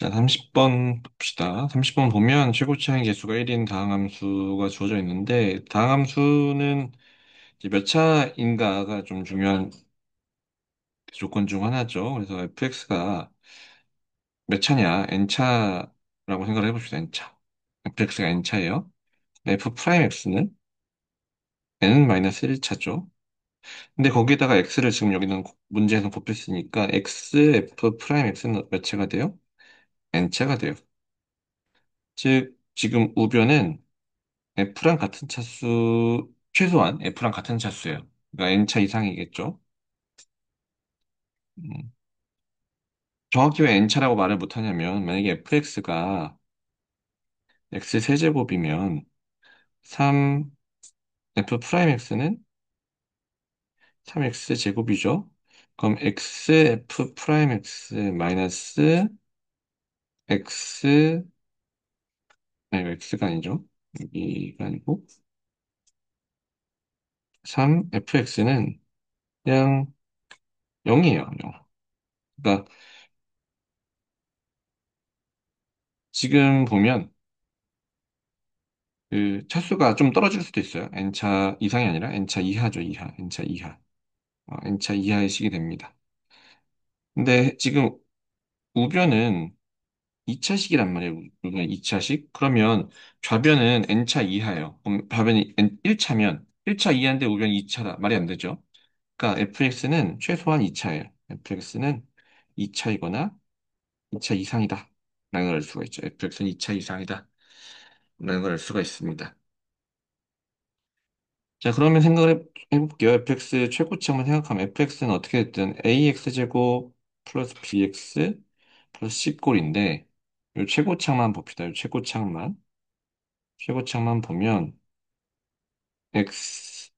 자, 30번 봅시다. 30번 보면 최고차항 계수가 1인 다항함수가 주어져 있는데, 다항함수는 이제 몇 차인가가 좀 중요한 조건 중 하나죠. 그래서 fx가 몇 차냐? n차라고 생각을 해봅시다. n차. fx가 n차예요. f 프라임 x는 n-1차죠. 근데 거기다가 x를 지금 여기는 문제에서 곱했으니까 x f 프라임 x는 몇 차가 돼요? n차가 돼요. 즉, 지금 우변은 F랑 같은 차수, 최소한 F랑 같은 차수예요. 그러니까 N차 이상이겠죠. 음, 정확히 왜 N차라고 말을 못하냐면, 만약에 fx가 x 세제곱이면 3, f 프라임 x는 3x 제곱이죠. 그럼 x f 프라임 x 마이너스 x, 아니, x가 아니죠. 여기가 아니고, 3 fx는 그냥 0이에요, 0. 그러니까 지금 보면, 그 차수가 좀 떨어질 수도 있어요. n차 이상이 아니라 n차 이하죠, 이하. n차 이하. n차 이하의 식이 됩니다. 근데 지금 우변은 2차식이란 말이에요. 우변 2차식. 그러면 좌변은 n차 이하예요. 그럼 좌변이 1차면 1차 이하인데 우변 2차다. 말이 안 되죠. 그러니까 fx는 최소한 2차예요. fx는 2차이거나 2차 이상이다. 라는 걸 알 수가 있죠. fx는 2차 이상이다. 라는 걸 알 수가 있습니다. 자, 그러면 해볼게요. fx 최고치 한번 생각하면 fx는 어떻게 됐든 ax제곱 플러스 bx 플러스 c꼴인데 요 최고창만 봅시다. 요 최고창만. 최고창만 보면 x,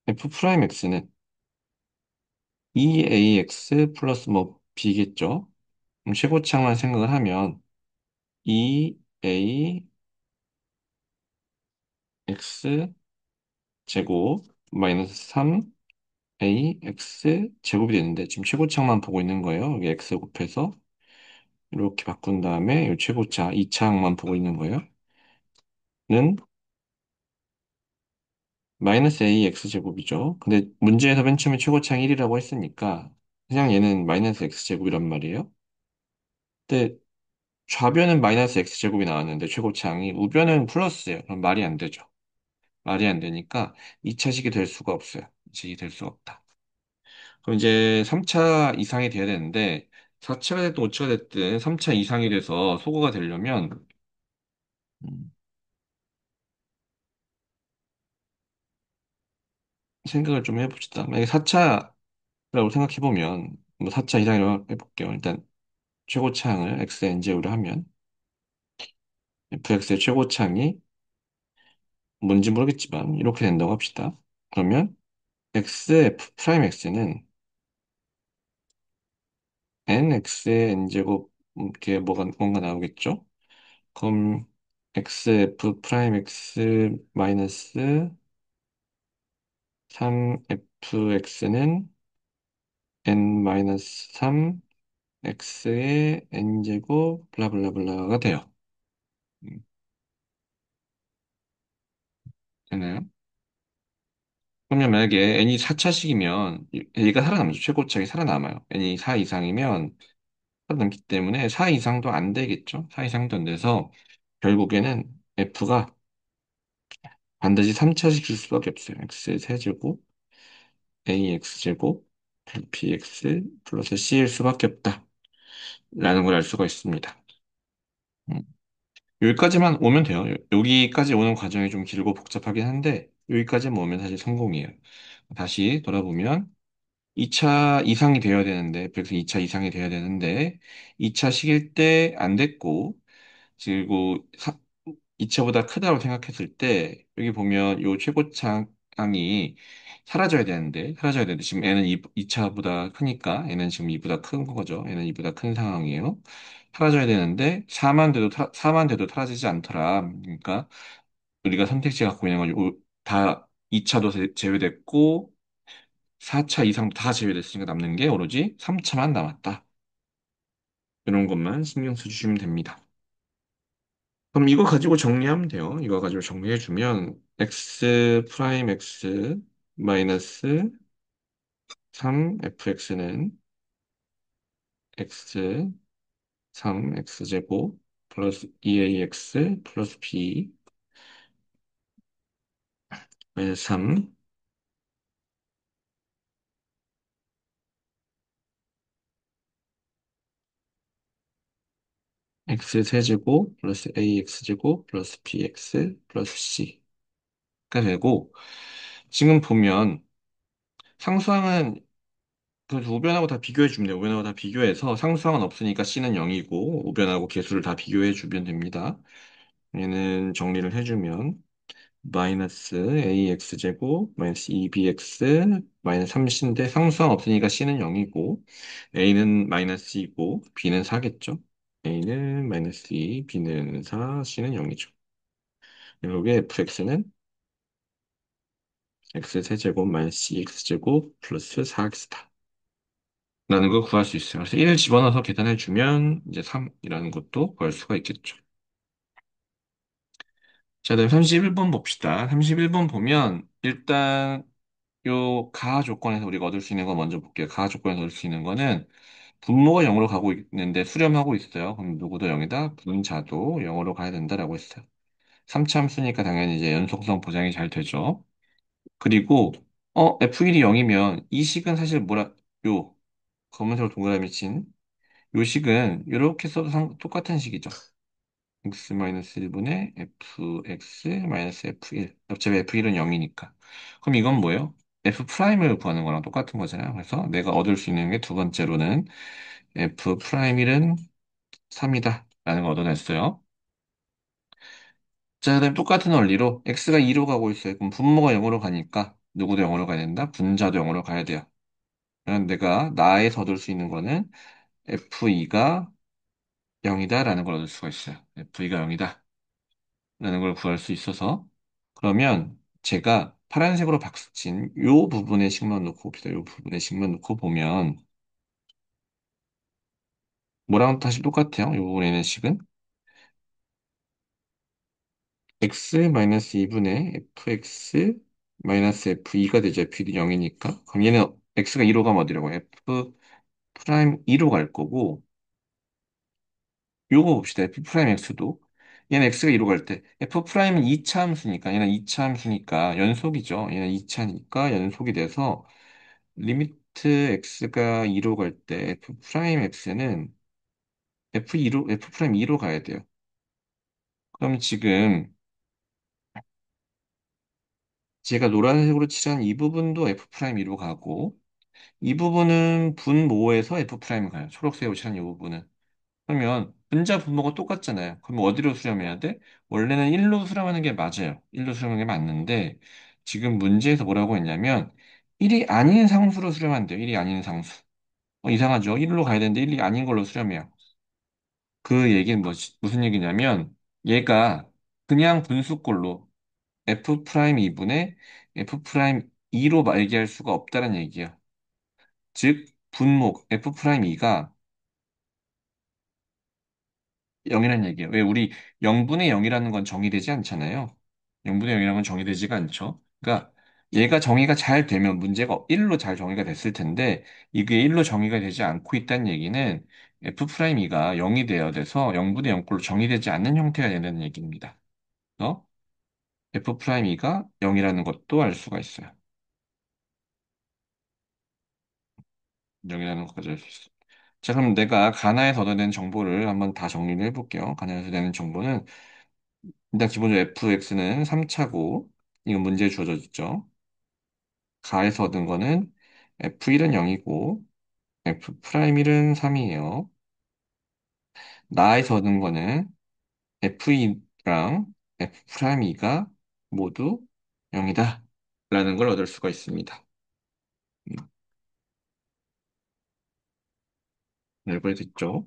f 프라임 x는 2ax 플러스 뭐 b겠죠. 그럼 최고창만 생각을 하면 2ax 제곱 마이너스 3ax 제곱이 되는데 지금 최고창만 보고 있는 거예요. 여기 x 곱해서 이렇게 바꾼 다음에 이 최고차 2차항만 보고 있는 거예요. 는 마이너스 ax 제곱이죠. 근데 문제에서 맨 처음에 최고차항 1이라고 했으니까 그냥 얘는 마이너스 x 제곱이란 말이에요. 근데 좌변은 마이너스 x 제곱이 나왔는데 최고차항이 우변은 플러스예요. 그럼 말이 안 되죠. 말이 안 되니까 2차식이 될 수가 없어요. 2차식이 될 수가 없다. 그럼 이제 3차 이상이 돼야 되는데 4차가 됐든 5차가 됐든 3차 이상이 돼서 소거가 되려면 음, 생각을 좀 해봅시다. 만약에 4차라고 생각해보면, 뭐 4차 이상이라고 해볼게요. 일단 최고차항을 xn제로 하면, fx의 최고차항이 뭔지 모르겠지만, 이렇게 된다고 합시다. 그러면 xf 프라임 x는 nx의 n제곱, 이렇게 뭔가 나오겠죠? 그럼 xf 프라임 x 마이너스 3fx는 n 마이너스 3 x의 n제곱 블라블라블라가 돼요. 음, 되나요? 그러면 만약에 n이 4차식이면 얘가 살아남죠. 최고차이 살아남아요. n이 4 이상이면 살아남기 때문에 4 이상도 안 되겠죠. 4 이상도 안 돼서 결국에는 f가 반드시 3차식일 수밖에 없어요. x의 세제곱, ax제곱, bx 플러스 c일 수밖에 없다. 라는 걸 알 수가 있습니다. 음, 여기까지만 오면 돼요. 여기까지 오는 과정이 좀 길고 복잡하긴 한데 여기까지만 오면 사실 성공이에요. 다시 돌아보면 2차 이상이 되어야 되는데, 그래서 2차 이상이 돼야 되는데, 2차 식일 때 안 됐고, 그리고 2차보다 크다고 생각했을 때, 여기 보면 요 최고차항이 사라져야 되는데, 지금 n은 2차보다 크니까, n은 지금 2보다 큰 거죠. n은 2보다 큰 상황이에요. 사라져야 되는데, 4만 돼도 사라지지 않더라. 그러니까, 우리가 선택지 갖고 있는 건 다 2차도 제외됐고, 4차 이상 다 제외됐으니까 남는 게 오로지 3차만 남았다. 이런 것만 신경 써주시면 됩니다. 그럼 이거 가지고 정리하면 돼요. 이거 가지고 정리해주면 x 프라임 x 마이너스 3fx는 x 3x제곱 플러스 2ax 플러스 b 마이너스 3 x 세제곱 플러스 ax제곱 플러스 bx 플러스 c가 되고 지금 보면 상수항은 그 우변하고 다 비교해 주면 돼요. 우변하고 다 비교해서 상수항은 없으니까 c는 0이고 우변하고 개수를 다 비교해 주면 됩니다. 얘는 정리를 해주면 마이너스 ax제곱 마이너스 2bx 마이너스 3c인데 상수항 없으니까 c는 0이고 a는 마이너스 2고 b는 4겠죠. a는 마이너스 2, b는 4, c는 0이죠. 여기 fx는 x세제곱 마이너스 2x제곱 플러스 4x다. 라는 걸 구할 수 있어요. 그래서 1을 집어넣어서 계산해주면 이제 3이라는 것도 구할 수가 있겠죠. 자, 다음 31번 봅시다. 31번 보면 일단 요 가하 조건에서 우리가 얻을 수 있는 거 먼저 볼게요. 가하 조건에서 얻을 수 있는 거는 분모가 0으로 가고 있는데 수렴하고 있어요. 그럼 누구도 0이다. 분자도 0으로 가야 된다라고 했어요. 3차 함수니까 당연히 이제 연속성 보장이 잘 되죠. 그리고 F1이 0이면 이 식은 사실 요 검은색으로 동그라미 친 요 식은 이렇게 써도 똑같은 식이죠. x-1분의 fx-f1. 어차피 f1은 0이니까. 그럼 이건 뭐예요? f'을 구하는 거랑 똑같은 거잖아요. 그래서 내가 얻을 수 있는 게 두 번째로는 f'일은 3이다. 라는 걸 얻어냈어요. 자, 그다음 똑같은 원리로 x가 2로 가고 있어요. 그럼 분모가 0으로 가니까 누구도 0으로 가야 된다. 분자도 0으로 가야 돼요. 그럼 내가 나에서 얻을 수 있는 거는 f2가 0이다라는 걸 얻을 수가 있어요. f2가 0이다. 라는 걸 구할 수 있어서 그러면 제가 파란색으로 박스친 요 부분의 식만 놓고 봅시다. 요 부분의 식만 놓고 보면 뭐랑 다시 똑같아요. 요 부분에 있는 식은 x-2분의 fx-f2가 되죠. f도 0이니까. 그럼 얘는 x가 2로 가면 어디라고? f 프라임 2로 갈 거고 요거 봅시다. f 프라임 x도 얘는 x가 2로 갈 때 f 프라임은 2차 함수니까 얘는 2차 함수니까 연속이죠. 얘는 2차니까 연속이 돼서 리미트 x가 2로 갈 때 f 프라임 x는 f2로 f 프라임 2로 가야 돼요. 그럼 지금 제가 노란색으로 칠한 이 부분도 f 프라임 2로 가고 이 부분은 분모에서 f 프라임 가요. 초록색으로 칠한 이 부분은. 그러면 분자 분모가 똑같잖아요. 그럼 어디로 수렴해야 돼? 원래는 1로 수렴하는 게 맞아요. 1로 수렴하는 게 맞는데 지금 문제에서 뭐라고 했냐면 1이 아닌 상수로 수렴한대요. 1이 아닌 상수. 이상하죠? 1로 가야 되는데 1이 아닌 걸로 수렴해요. 그 얘기는 무슨 얘기냐면 얘가 그냥 분수꼴로 f 프라임 2분의 f 프라임 2로 얘기할 수가 없다는 얘기야. 즉 분모 f 프라임 2가 0이라는 얘기예요. 왜 우리 0분의 0이라는 건 정의되지 않잖아요. 0분의 0이라는 건 정의되지가 않죠. 그러니까 얘가 정의가 잘 되면 문제가 1로 잘 정의가 됐을 텐데 이게 1로 정의가 되지 않고 있다는 얘기는 f'2가 0이 되어야 돼서 0분의 0꼴로 정의되지 않는 형태가 된다는 얘기입니다. 그래서 f'2가 0이라는 것도 알 수가 있어요. 0이라는 것까지 알 수 있어요. 자, 그럼 내가 가나에서 얻어낸 정보를 한번 다 정리를 해볼게요. 가나에서 얻어낸 정보는 일단 기본적으로 fx는 3차고 이건 문제에 주어져 있죠. 가에서 얻은 거는 f1은 0이고 f'1은 3이에요. 나에서 얻은 거는 f2랑 f'2가 모두 0이다 라는 걸 얻을 수가 있습니다. 이걸 듣죠.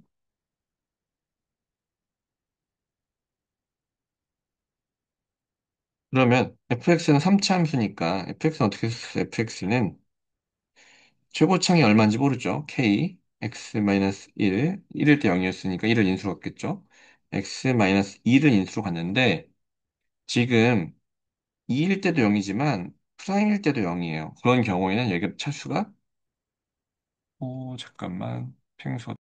그러면 fx는 3차 함수니까 fx는 어떻게 썼어요? fx는 최고창이 얼마인지 모르죠. k x-1, 1일 때 0이었으니까 1을 인수로 갔겠죠? x-2를 인수로 갔는데 지금 2일 때도 0이지만 프라임일 때도 0이에요. 그런 경우에는 여기 차수가 잠깐만 팽수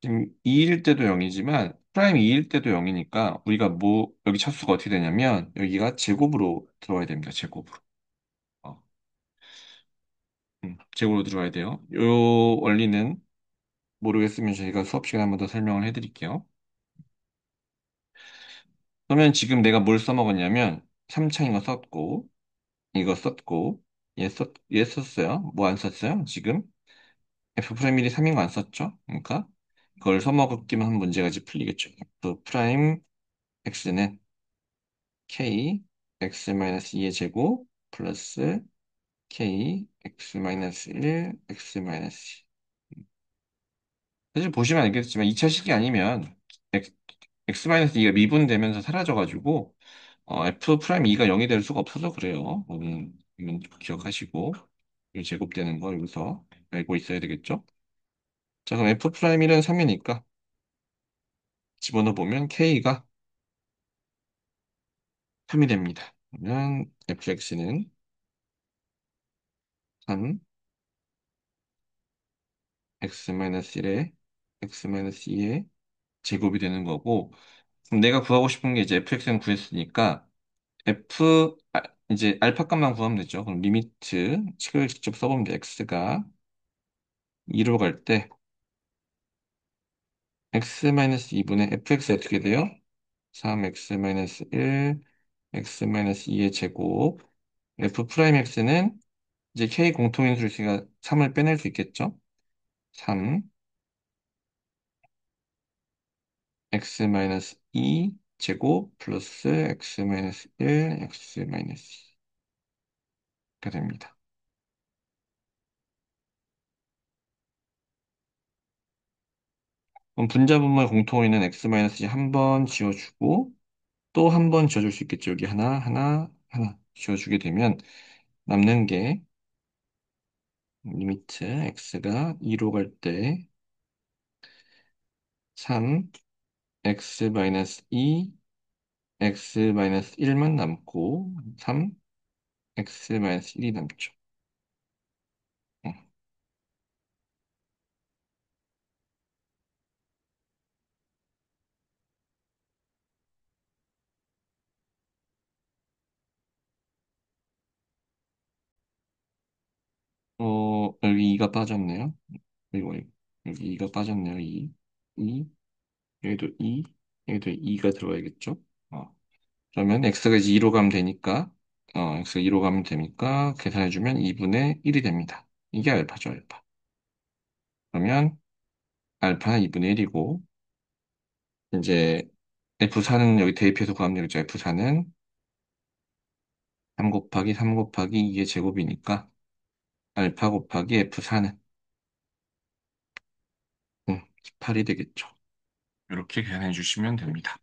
지금 2일 때도 0이지만 프라임 2일 때도 0이니까 우리가 뭐 여기 차수가 어떻게 되냐면 여기가 제곱으로 들어와야 됩니다. 제곱으로. 어, 제곱으로 들어와야 돼요. 요 원리는 모르겠으면 저희가 수업 시간에 한 번 더 설명을 해드릴게요. 그러면 지금 내가 뭘 써먹었냐면 3창 이거 썼고 이거 썼고 얘 썼어요. 뭐 안 썼어요? 지금 f 프라임 1이 3인 거 안 썼죠? 그러니까 그걸 써먹기만 하면 문제가 이제 풀리겠죠. f 프라임 x는 k x-2의 제곱 플러스 k x-1 x-2. 사실 보시면 알겠지만 2차식이 아니면 x-2가 미분되면서 사라져가지고 f 프라임 2가 0이 될 수가 없어서 그래요. 이건 기억하시고 이 제곱되는 거 여기서 알고 있어야 되겠죠? 자 그럼 f 프라임 1은 3이니까 집어넣어 보면 k가 3이 됩니다. 그러면 fx는 3 x-1의 x-2의 제곱이 되는 거고 그럼 내가 구하고 싶은 게 이제 fx는 구했으니까 이제 알파 값만 구하면 되죠. 그럼 리미트 식을 직접 써보면 돼. x가 2로 갈 때 x-2분의 fx 어떻게 돼요? 3x-1 x-2의 제곱 f 프라임 x는 이제 k 공통인수를 있으니까 3을 빼낼 수 있겠죠? 3 x-2 제곱 플러스 x-1 x-가 됩니다. 그럼 분자분모의 공통인은 x-이 한 번 지워주고 또 한 번 지워줄 수 있겠죠. 여기 하나, 하나, 하나 지워주게 되면 남는 게 리미트 x가 2로 갈 때 3, x-2, x-1만 남고 3, x-1이 남죠. 어, 여기 2가 빠졌네요. 그리고 여기 2가 빠졌네요. 2, 여기도 2, 여기도 2가 들어가야겠죠. 그러면 x가 이제 2로 가면 되니까, x가 2로 가면 되니까 계산해주면 2분의 1이 됩니다. 이게 알파죠, 알파. 그러면 알파는 2분의 1이고, 이제 F4는 여기 대입해서 구하면 되겠죠. F4는 3 곱하기 3 곱하기 2의 제곱이니까, 알파 곱하기 F4는 8이 되겠죠. 이렇게 계산해 주시면 됩니다.